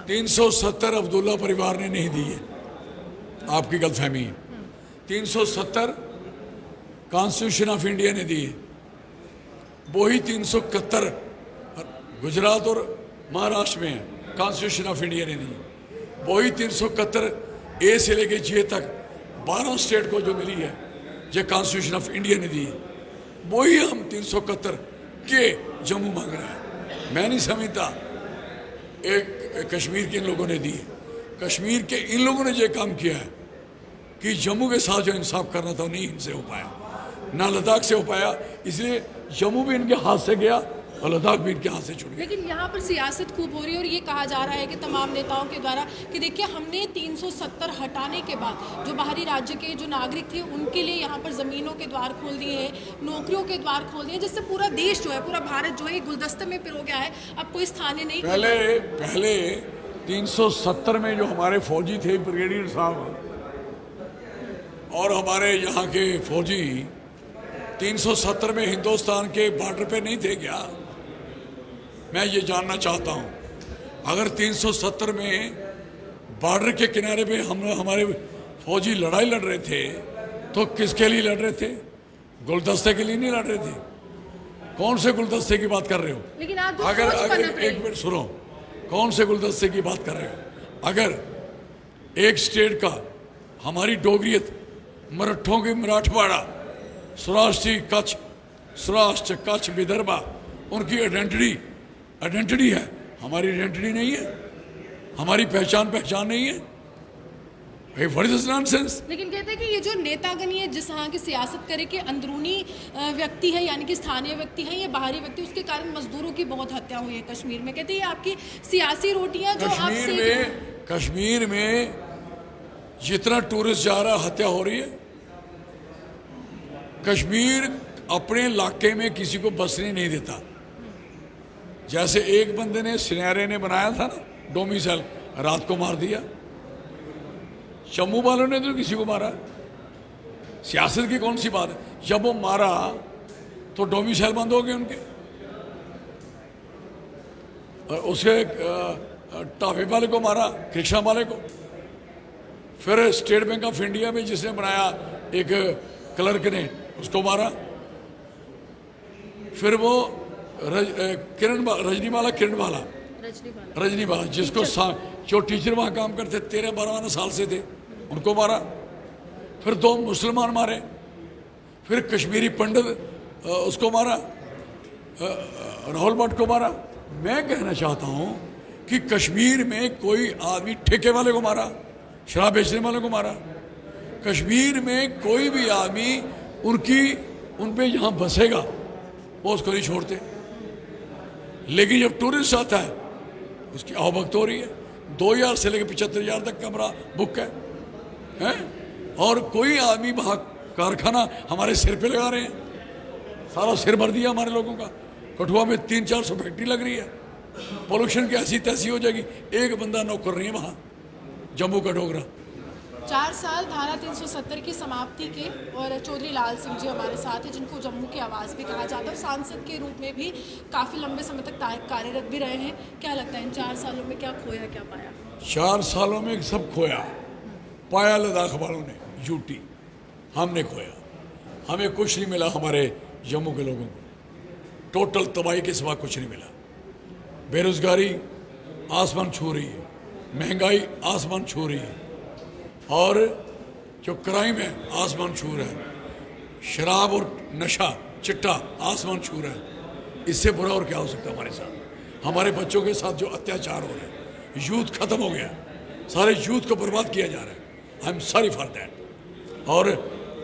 370 अब्दुल्ला परिवार ने नहीं दी है, आपकी गलतफहमी है। 370 कॉन्स्टिट्यूशन ऑफ इंडिया ने दी है, वही 371 गुजरात और महाराष्ट्र में है, कॉन्स्टिट्यूशन ऑफ इंडिया ने दी है। वही 371 ए से लेके जे तक 12 स्टेट को जो मिली है, जो कॉन्स्टिट्यूशन ऑफ इंडिया ने दी है, वही हम 371 के जम्मू मांग रहे हैं। मैं नहीं समझता एक कश्मीर के इन लोगों ने दी है। कश्मीर के इन लोगों ने जो काम किया है कि जम्मू के साथ जो इंसाफ करना था, नहीं इनसे हो पाया, ना लद्दाख से हो पाया, इसलिए जम्मू भी इनके हाथ से गया और लद्दाख भी इनके हाथ से छूट गया। लेकिन यहाँ पर सियासत खूब हो रही है और ये कहा जा रहा है कि तमाम नेताओं के द्वारा कि देखिए हमने 370 हटाने के बाद जो बाहरी राज्य के जो नागरिक थे उनके लिए यहाँ पर ज़मीनों के द्वार खोल दिए हैं, नौकरियों के द्वार खोल दिए, जिससे पूरा देश जो है, पूरा भारत जो है गुलदस्ते में पिरो गया है, अब कोई स्थानीय नहीं। पहले 370 में जो हमारे फौजी थे, ब्रिगेडियर साहब और हमारे यहाँ के फौजी 370 में हिंदुस्तान के बॉर्डर पे नहीं थे क्या? मैं ये जानना चाहता हूँ, अगर 370 में बॉर्डर के किनारे पे हमारे फौजी लड़ाई लड़ रहे थे, तो किसके लिए लड़ रहे थे? गुलदस्ते के लिए नहीं लड़ रहे थे। कौन से गुलदस्ते की बात कर रहे हो? लेकिन आप अगर एक मिनट सुनो, कौन से गुलदस्ते की बात कर रहे हो? अगर एक स्टेट का, हमारी डोगरियत, मराठों की मराठवाड़ा, सौराष्ट्र कच्छ, सौराष्ट्र कच्छ विदर्भा, उनकी आइडेंटिटी है, हमारी आइडेंटिटी नहीं है, हमारी पहचान नहीं है। What is this nonsense? लेकिन कहते हैं कि ये जो नेतागण है, जिस तरह की सियासत करे कि अंदरूनी व्यक्ति है, यानी कि स्थानीय व्यक्ति है, ये बाहरी व्यक्ति, उसके कारण मजदूरों की बहुत हत्या हुई है कश्मीर में। कहते हैं ये आपकी सियासी रोटियां जो आप कश्मीर में जितना टूरिस्ट जा रहा, हत्या हो रही है। कश्मीर अपने इलाके में किसी को बसने नहीं देता। जैसे एक बंदे ने, सिनेरे ने बनाया था ना डोमिसाइल, रात को मार दिया। जम्मू वालों ने तो किसी को मारा। सियासत की कौन सी बात है? जब वो मारा तो डोमिसाइल बंद हो गए उनके, और उसके टाफे वाले को मारा, रिक्शा वाले को। फिर स्टेट बैंक ऑफ इंडिया में जिसने बनाया, एक क्लर्क ने, उसको मारा। फिर वो रजनीवाला जिसको जो टीचर वहाँ काम करते 13-12 साल से थे, उनको मारा। फिर 2 मुसलमान मारे। फिर कश्मीरी पंडित, उसको मारा, राहुल भट्ट को मारा। मैं कहना चाहता हूँ कि कश्मीर में कोई आदमी ठेके वाले को मारा, शराब बेचने वाले को मारा। कश्मीर में कोई भी आदमी उन पे यहाँ बसेगा, वो उसको नहीं छोड़ते। लेकिन जब टूरिस्ट आता है, उसकी आवभक्त हो रही है। 2000 से लेकर 75,000 तक कमरा बुक है? और कोई आदमी वहाँ कारखाना हमारे सिर पे लगा रहे हैं, सारा सिर भर दिया हमारे लोगों का। कठुआ में 300-400 फैक्ट्री लग रही है, पोल्यूशन की ऐसी तैसी हो जाएगी। एक बंदा नौकर नहीं है वहाँ, जम्मू का डोगरा। 4 साल धारा 370 की समाप्ति के, और चौधरी लाल सिंह जी हमारे साथ हैं, जिनको जम्मू की आवाज़ भी कहा जाता है, सांसद के रूप में भी काफ़ी लंबे समय तक कार्यरत भी रहे हैं। क्या लगता है इन 4 सालों में क्या खोया, क्या पाया? 4 सालों में सब खोया, पाया लद्दाख वालों ने, यूटी। हमने खोया, हमें कुछ नहीं मिला। हमारे जम्मू के लोगों को टोटल तबाही के सिवा कुछ नहीं मिला। बेरोजगारी आसमान छू रही है, महंगाई आसमान छू रही है, और जो क्राइम है आसमान छू रहा है, शराब और नशा चिट्टा आसमान छू रहा है। इससे बुरा और क्या हो सकता है हमारे साथ? हमारे बच्चों के साथ जो अत्याचार हो रहे हैं, यूथ खत्म हो गया, सारे यूथ को बर्बाद किया जा रहा है। I am sorry for that. और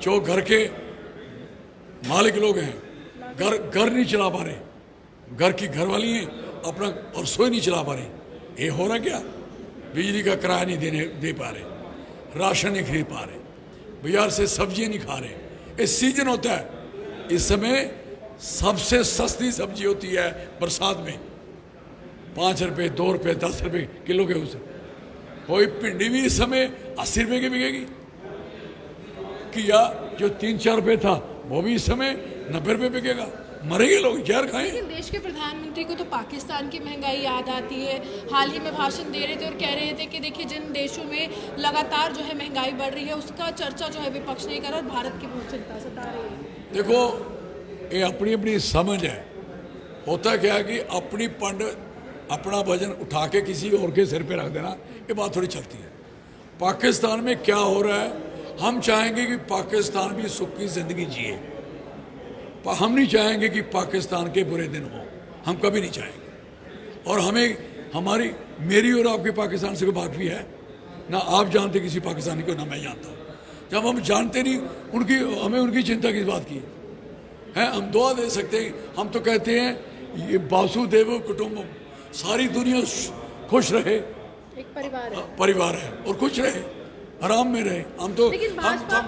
जो घर के मालिक लोग हैं, घर नहीं चला पा रहे, घर की घरवाली हैं अपना, और सोई नहीं चला पा रहे। ये हो रहा क्या? बिजली का किराया नहीं दे पा रहे, राशन नहीं खरीद पा रहे, बाजार से सब्जियां नहीं खा रहे। इस सीजन होता है, इस समय सबसे सस्ती सब्जी होती है बरसात में, 5 रुपये, 2 रुपये, 10 रुपये किलो के उसे। कोई भिंडी भी इस समय 80 रुपये की बिकेगी, कि या जो 3-4 रुपये था वो भी इस समय 90 रुपये बिकेगा। मरेंगे लोग, जहर खाएं। लेकिन देश के प्रधानमंत्री को तो पाकिस्तान की महंगाई याद आती है। हाल ही में भाषण दे रहे थे और कह रहे थे कि देखिए जिन देशों में लगातार जो है महंगाई बढ़ रही है उसका चर्चा जो है विपक्ष नहीं कर रहा और भारत की बहुत चिंता सता रही है। देखो ये अपनी अपनी समझ है। होता क्या है कि अपनी पंड अपना वजन उठा के किसी और के सिर पे रख देना, ये बात थोड़ी चलती है। पाकिस्तान में क्या हो रहा है, हम चाहेंगे कि पाकिस्तान भी सुख की जिंदगी जिए, हम नहीं चाहेंगे कि पाकिस्तान के बुरे दिन हो, हम कभी नहीं चाहेंगे। और हमें हमारी मेरी और आपके पाकिस्तान से कोई बात भी है ना, आप जानते किसी पाकिस्तानी को ना मैं जानता हूँ। जब हम जानते नहीं उनकी, हमें उनकी चिंता किस बात की है? हम दुआ दे सकते हैं। हम तो कहते हैं ये वासुदेव कुटुंबम, सारी दुनिया खुश रहे, एक परिवार है और खुश रहे, आराम में रहे। हम तो लेकिन भाजपा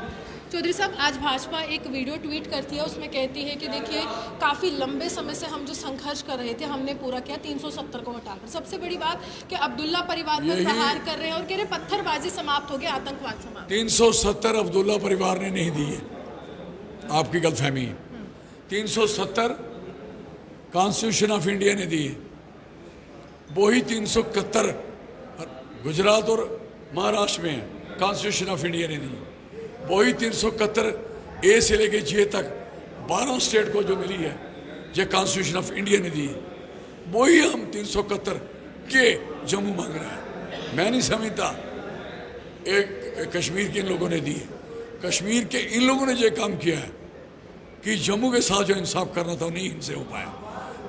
चौधरी साहब, आज भाजपा एक वीडियो ट्वीट करती है, उसमें कहती है कि देखिए काफ़ी लंबे समय से हम जो संघर्ष कर रहे थे हमने पूरा किया 370 को हटाकर। सबसे बड़ी बात कि अब्दुल्ला परिवार पर प्रहार कर रहे हैं और कह रहे पत्थरबाजी समाप्त हो गया, आतंकवाद समाप्त। 370 अब्दुल्ला परिवार ने नहीं दी है, आपकी गलतफहमी है। 370 कॉन्स्टिट्यूशन ऑफ इंडिया ने दी है, वही 371 गुजरात और महाराष्ट्र में कॉन्स्टिट्यूशन ऑफ इंडिया ने दी है। वही 371 ए से लेके जे तक 12 स्टेट को जो मिली है, जो कॉन्स्टिट्यूशन ऑफ इंडिया ने दी है, वही हम 371 के जम्मू मांग रहे हैं। मैं नहीं समझता एक कश्मीर के इन लोगों ने दी है। कश्मीर के इन लोगों ने जो काम किया है कि जम्मू के साथ जो इंसाफ करना था नहीं इनसे हो पाया,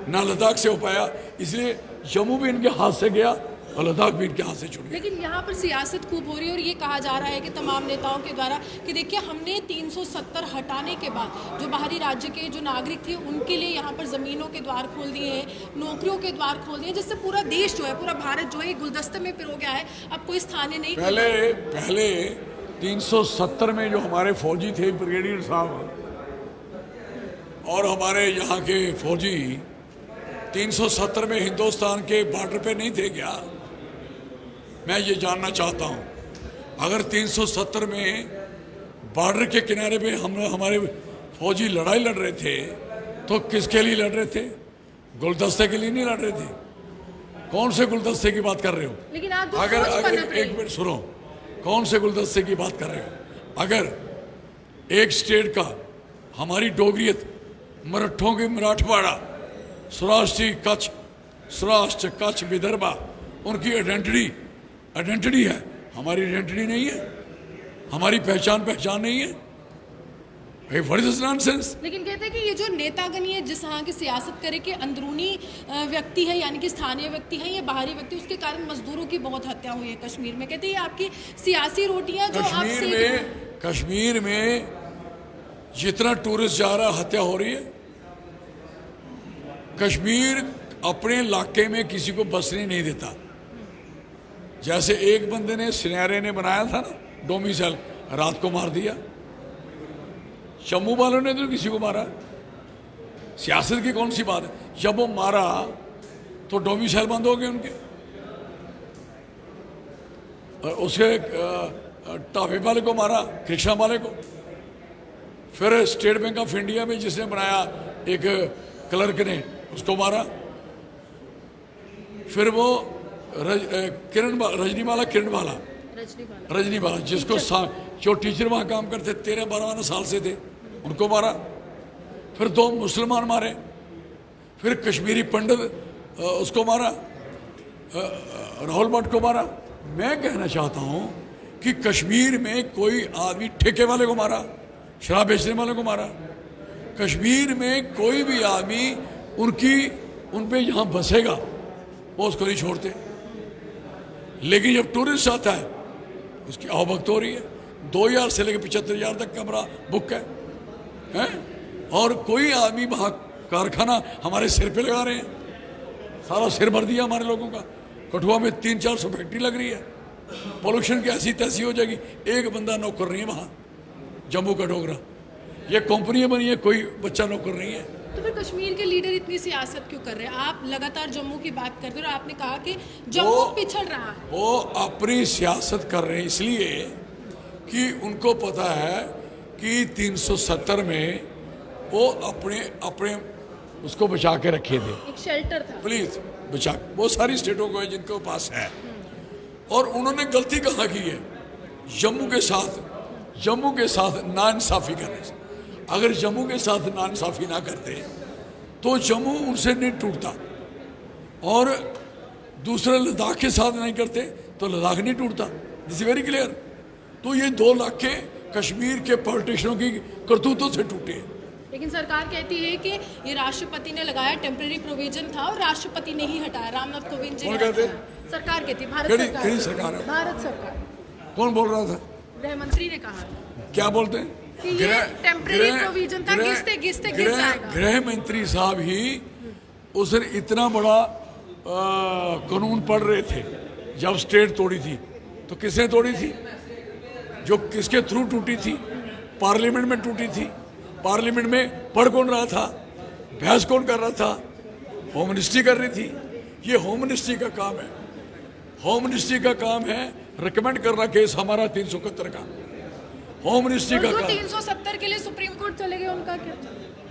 ना लद्दाख से हो पाया, इसलिए जम्मू भी इनके हाथ से गया और लद्दाख भी इनके हाथ से छूट गया। लेकिन यहाँ पर सियासत खूब हो रही है और ये कहा जा रहा है कि तमाम नेताओं के द्वारा कि देखिए हमने 370 हटाने के बाद जो बाहरी राज्य के जो नागरिक थे उनके लिए यहाँ पर ज़मीनों के द्वार खोल दिए हैं, नौकरियों के द्वार खोल दिए, जिससे पूरा देश जो है, पूरा भारत जो है गुलदस्ते में पिरो गया है। अब कोई स्थानीय नहीं, पहले 370 में जो हमारे फौजी थे, ब्रिगेडियर साहब और हमारे यहाँ के फौजी 370 में हिंदुस्तान के बॉर्डर पे नहीं थे क्या? मैं ये जानना चाहता हूँ। अगर 370 में बॉर्डर के किनारे पे हमारे फौजी लड़ाई लड़ रहे थे तो किसके लिए लड़ रहे थे? गुलदस्ते के लिए नहीं लड़ रहे थे। कौन से गुलदस्ते की बात कर रहे हो? लेकिन अगर एक मिनट सुनो, कौन से गुलदस्ते की बात कर रहे हो? अगर एक स्टेट का हमारी डोगरियत, मराठों की मराठवाड़ा, सौराष्ट्र कच्छ, सौराष्ट्र कच्छ विदर्भा, उनकी आइडेंटिटी है, हमारी आइडेंटिटी नहीं है, हमारी पहचान नहीं है। What is nonsense? लेकिन कहते हैं कि ये जो नेतागण है जिस तरह की सियासत करे कि अंदरूनी व्यक्ति है, यानी कि स्थानीय व्यक्ति है, ये बाहरी व्यक्ति, उसके कारण मजदूरों की बहुत हत्या हुई है कश्मीर में। कहते हैं ये आपकी सियासी रोटियां जो आप कश्मीर में जितना टूरिस्ट जा रहा है हत्या हो रही है। कश्मीर अपने इलाके में किसी को बसने नहीं देता। जैसे एक बंदे ने सिनेरे ने बनाया था ना डोमिसाइल, रात को मार दिया। जम्मू वालों ने तो किसी को मारा। सियासत की कौन सी बात है? जब वो मारा तो डोमिसाइल बंद हो गए उनके, और उसके टाफे वाले को मारा, कृष्णा वाले को। फिर स्टेट बैंक ऑफ इंडिया में जिसने बनाया एक क्लर्क ने, उसको मारा। फिर वो रजनीवाला जिसको जो टीचर वहाँ काम करते 13-12 साल से थे, उनको मारा। फिर 2 मुसलमान मारे। फिर कश्मीरी पंडित उसको मारा, राहुल भट्ट को मारा। मैं कहना चाहता हूँ कि कश्मीर में कोई आदमी ठेके वाले को मारा, शराब बेचने वाले को मारा। कश्मीर में कोई भी आदमी उन पे यहाँ बसेगा वो उसको नहीं छोड़ते। लेकिन जब टूरिस्ट आता है उसकी आवभक्त हो रही है। 2000 से लेकर 75,000 तक कमरा बुक है? और कोई आदमी वहाँ कारखाना हमारे सिर पे लगा रहे हैं, सारा सिर भर दिया हमारे लोगों का। कठुआ में 300-400 फैक्ट्री लग रही है, पोल्यूशन की ऐसी तैसी हो जाएगी। एक बंदा नौकर नहीं है वहाँ, जम्मू का डोगरा। ये कंपनियां बनी है, कोई बच्चा नौकर नहीं है। तो फिर कश्मीर के लीडर इतनी सियासत क्यों कर रहे हैं? आप लगातार जम्मू की बात करते हो और आपने कहा कि जम्मू पिछड़ रहा है। वो अपनी सियासत कर रहे हैं इसलिए कि उनको पता है कि 370 में वो अपने उसको बचा के रखे थे। एक शेल्टर था। प्लीज बचा, बहुत सारी स्टेटों को है जिनके पास है, और उन्होंने गलती कहाँ की है? जम्मू के साथ नाइंसाफी करने से। अगर जम्मू के साथ नाइंसाफी ना करते तो जम्मू उनसे नहीं टूटता, और दूसरे लद्दाख के साथ नहीं करते तो लद्दाख नहीं टूटता। This very clear. तो ये 2 लाख के कश्मीर के पॉलिटिशियनों की करतूतों से टूटे हैं। लेकिन सरकार कहती है कि ये राष्ट्रपति ने लगाया टेम्परेरी प्रोविजन था और राष्ट्रपति ने ही हटाया, रामनाथ कोविंद जी ने कहते? हटाया। सरकार कहती है, भारत केड़ी सरकार। सरकार है? भारत सरकार। कौन बोल रहा था? गृह मंत्री ने कहा क्या बोलते हैं? कि ये टेम्परेरी प्रोविजन था, घिसते घिसते गिर जाएगा। गृह मंत्री साहब ही उस दिन इतना बड़ा कानून पढ़ रहे थे जब स्टेट तोड़ी थी, तो किसने तोड़ी थी? जो किसके थ्रू टूटी थी? पार्लियामेंट में टूटी थी। पार्लियामेंट में पढ़ कौन रहा था? बहस कौन कर रहा था? होम मिनिस्ट्री कर रही थी। ये होम मिनिस्ट्री का काम है। होम मिनिस्ट्री का काम है रिकमेंड करना केस हमारा 371 का। होम मिनिस्ट्री का काम। 370 के लिए सुप्रीम कोर्ट चले गए, उनका क्या?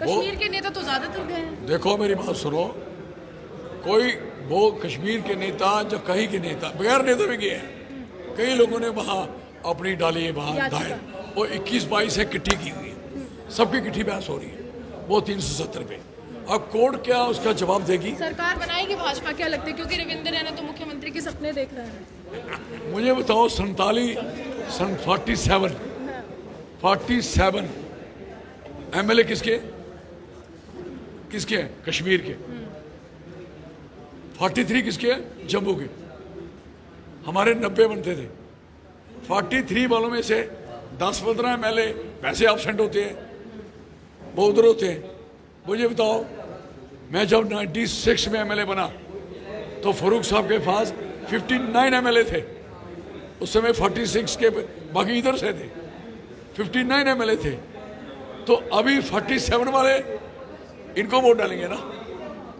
कश्मीर के नेता तो ज्यादातर गए हैं। देखो मेरी बात सुनो, कोई वो कश्मीर के नेता जो कहीं के नेता बगैर नेता भी गए हैं। कई लोगों ने वहाँ अपनी डाली है वहाँ दायर, वो 21-22 है किट्ठी की हुई है, सबकी किट्ठी बहस हो रही है, वो 370 पे। अब कोर्ट क्या उसका जवाब देगी? सरकार बनाएगी भाजपा, क्या लगता है? क्योंकि रविंद्र रैना तो मुख्यमंत्री के सपने देख रहे हैं। मुझे बताओ 47 MLA किसके हैं? कश्मीर के। 43 किसके हैं? जम्मू के। हमारे 90 बनते थे। 43 वालों में से 10-15 MLA वैसे एब्सेंट होते हैं, वो उधर होते हैं। मुझे बताओ, मैं जब 96 में MLA बना तो फारूक साहब के पास 59 MLA थे। उस समय 46 के बाकी इधर से थे, 59 MLA थे। तो अभी 47 वाले इनको वोट डालेंगे ना?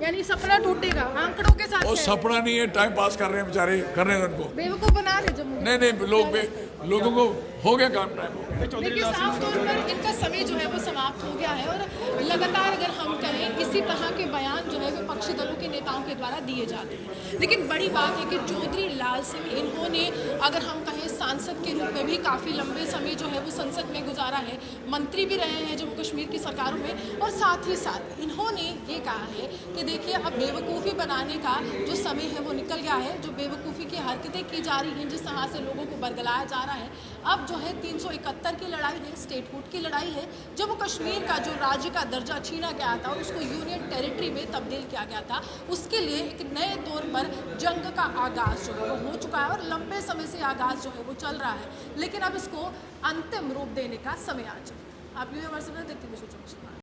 यानी सपना टूटेगा आंकड़ों के साथ। और सपना नहीं है, टाइम पास कर रहे हैं बेचारे, कर रहे हैं उनको बेवकूफ बना रहे जम्मू। नहीं, लोगों को हो गया काम, टाइम हो गया। देखिए साफ तौर पर इनका समय जो है वो समाप्त हो गया है, और लगातार अगर हम कहें इसी तरह के बयान जो है विपक्षी दलों के नेताओं के द्वारा दिए जाते हैं। लेकिन बड़ी बात है कि चौधरी लाल सिंह, इन्होंने अगर हम कहें सांसद के रूप में भी काफ़ी लंबे समय जो है वो संसद में गुजारा है, मंत्री भी रहे हैं जम्मू कश्मीर की सरकारों में, और साथ ही साथ इन्होंने ये कहा है कि देखिए अब बेवकूफ़ी बनाने का जो समय है वो निकल गया है। जो बेवकूफ़ी की हरकतें की जा रही हैं, जिस तरह से लोगों को बरगलाया जा रहा है, अब जो है 371 की लड़ाई है, स्टेटहुड की लड़ाई है। जम्मू कश्मीर का जो राज्य का दर्जा छीना गया था और उसको यूनियन टेरिटरी में तब्दील किया गया था, उसके लिए एक नए तौर पर जंग का आगाज़ जो है वो हो चुका है, और लंबे समय से आगाज़ जो है वो चल रहा है। लेकिन अब इसको अंतिम रूप देने का समय आ चुका है। आप यूनिवर्सिटी देखते हुए सोचो।